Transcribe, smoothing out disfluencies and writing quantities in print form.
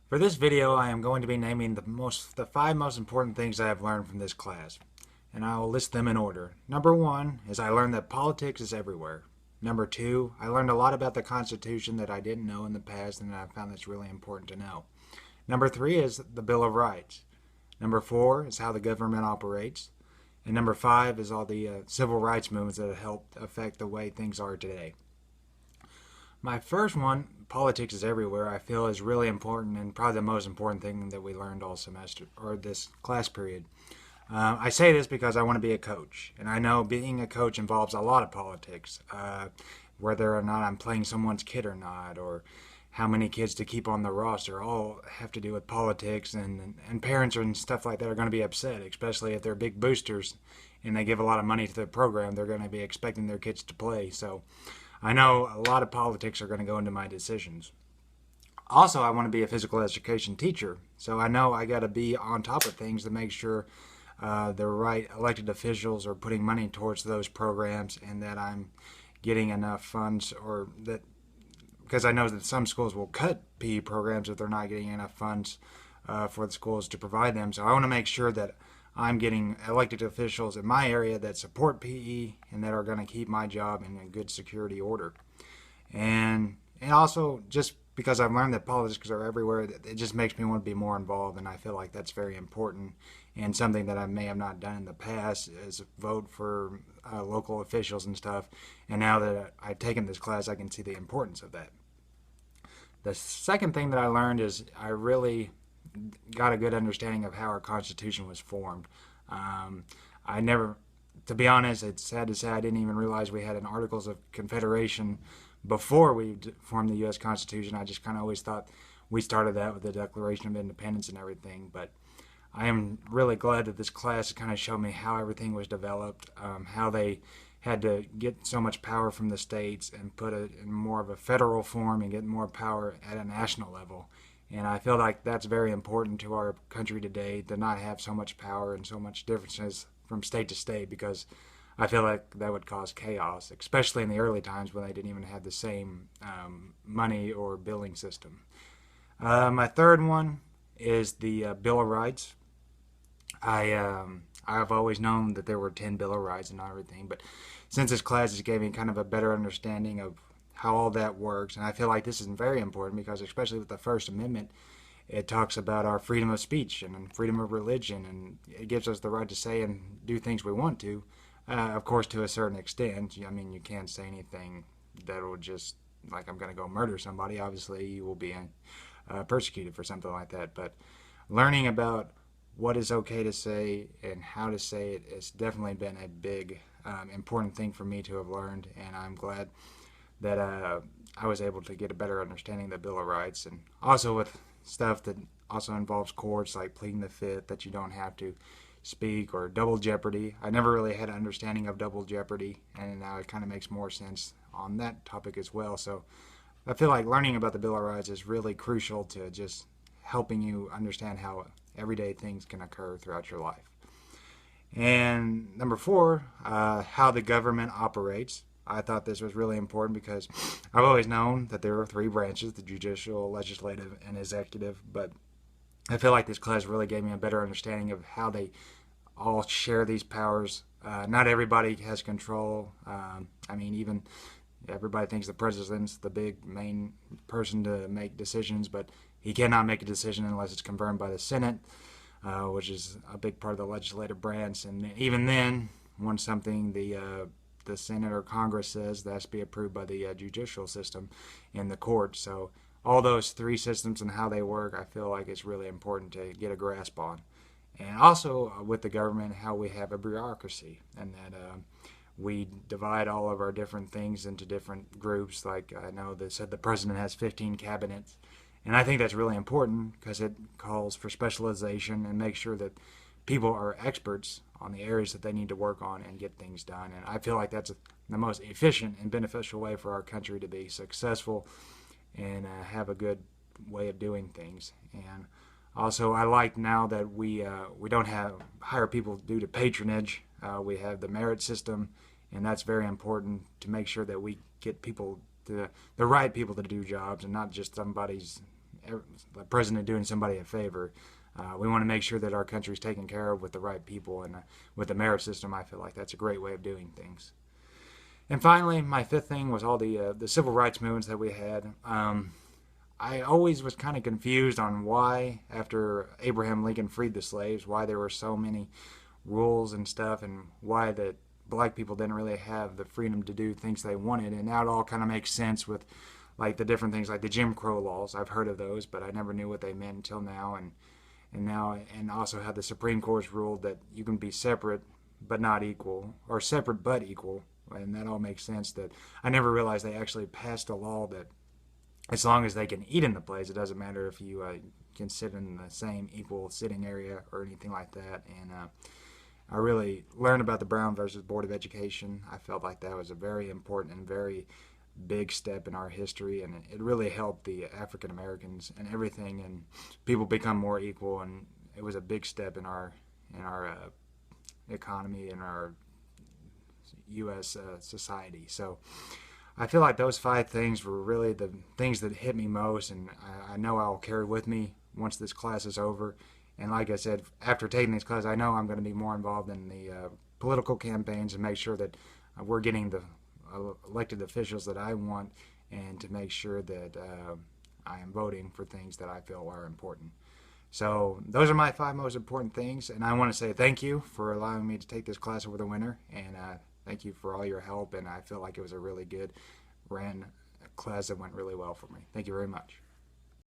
For this video, I am going to be naming the five most important things I have learned from this class, and I will list them in order. Number one is I learned that politics is everywhere. Number two, I learned a lot about the Constitution that I didn't know in the past, and I found that's really important to know. Number three is the Bill of Rights. Number four is how the government operates. And number five is all the civil rights movements that have helped affect the way things are today. My first one, politics is everywhere, I feel is really important and probably the most important thing that we learned all semester or this class period. I say this because I want to be a coach, and I know being a coach involves a lot of politics, whether or not I'm playing someone's kid or not, or how many kids to keep on the roster, all have to do with politics, and parents and stuff like that are going to be upset, especially if they're big boosters and they give a lot of money to the program. They're going to be expecting their kids to play, so I know a lot of politics are going to go into my decisions. Also, I want to be a physical education teacher, so I know I got to be on top of things to make sure the right elected officials are putting money towards those programs and that I'm getting enough funds, or that because I know that some schools will cut PE programs if they're not getting enough funds for the schools to provide them. So I want to make sure that I'm getting elected officials in my area that support PE and that are going to keep my job in a good security order. And also, just because I've learned that politics are everywhere, it just makes me want to be more involved, and I feel like that's very important and something that I may have not done in the past is vote for local officials and stuff. And now that I've taken this class, I can see the importance of that. The second thing that I learned is I really got a good understanding of how our Constitution was formed. I never, to be honest, it's sad to say I didn't even realize we had an Articles of Confederation before we formed the U.S. Constitution. I just kind of always thought we started that with the Declaration of Independence and everything. But I am really glad that this class kind of showed me how everything was developed, how they had to get so much power from the states and put it in more of a federal form and get more power at a national level. And I feel like that's very important to our country today, to not have so much power and so much differences from state to state, because I feel like that would cause chaos, especially in the early times when they didn't even have the same money or billing system. My third one is the Bill of Rights. I've always known that there were 10 Bill of Rights and everything, but since this class has gave me kind of a better understanding of how all that works, and I feel like this is very important because, especially with the First Amendment, it talks about our freedom of speech and freedom of religion, and it gives us the right to say and do things we want to, of course, to a certain extent. I mean, you can't say anything that will just, like, I'm going to go murder somebody. Obviously, you will be persecuted for something like that, but learning about what is okay to say and how to say it has definitely been a big, important thing for me to have learned, and I'm glad that I was able to get a better understanding of the Bill of Rights, and also with stuff that also involves courts like pleading the fifth, that you don't have to speak, or double jeopardy. I never really had an understanding of double jeopardy, and now it kind of makes more sense on that topic as well. So I feel like learning about the Bill of Rights is really crucial to just helping you understand how everyday things can occur throughout your life. And number four, how the government operates. I thought this was really important because I've always known that there are three branches: the judicial, legislative, and executive, but I feel like this class really gave me a better understanding of how they all share these powers. Not everybody has control. I mean, even everybody thinks the president's the big main person to make decisions, but he cannot make a decision unless it's confirmed by the Senate, which is a big part of the legislative branch. And even then, once something the Senate or Congress says, that has to be approved by the judicial system in the court. So all those three systems and how they work, I feel like it's really important to get a grasp on. And also with the government, how we have a bureaucracy, and that we divide all of our different things into different groups. Like I know they said the president has 15 cabinets, and I think that's really important because it calls for specialization and makes sure that people are experts on the areas that they need to work on and get things done. And I feel like that's the most efficient and beneficial way for our country to be successful and have a good way of doing things. And also, I like now that we don't hire people due to patronage. We have the merit system, and that's very important to make sure that we get people the right people to do jobs and not just somebody's the president doing somebody a favor. We want to make sure that our country is taken care of with the right people, and with the merit system, I feel like that's a great way of doing things. And finally, my fifth thing was all the civil rights movements that we had. I always was kind of confused on why, after Abraham Lincoln freed the slaves, why there were so many rules and stuff, and why that black people didn't really have the freedom to do things they wanted. And now it all kind of makes sense with like the different things like the Jim Crow laws. I've heard of those, but I never knew what they meant until now. And also how the Supreme Court's ruled that you can be separate but not equal, or separate but equal, and that all makes sense. That I never realized they actually passed a law that as long as they can eat in the place, it doesn't matter if you can sit in the same equal sitting area or anything like that. And I really learned about the Brown versus Board of Education. I felt like that was a very important and very big step in our history, and it really helped the African Americans and everything, and people become more equal. And it was a big step in our economy, in our U.S. Society. So I feel like those 5 things were really the things that hit me most, and I know I'll carry with me once this class is over. And like I said, after taking these classes, I know I'm going to be more involved in the political campaigns and make sure that we're getting the elected officials that I want, and to make sure that I am voting for things that I feel are important. So those are my 5 most important things, and I want to say thank you for allowing me to take this class over the winter, and thank you for all your help, and I feel like it was a really good class that went really well for me. Thank you very much.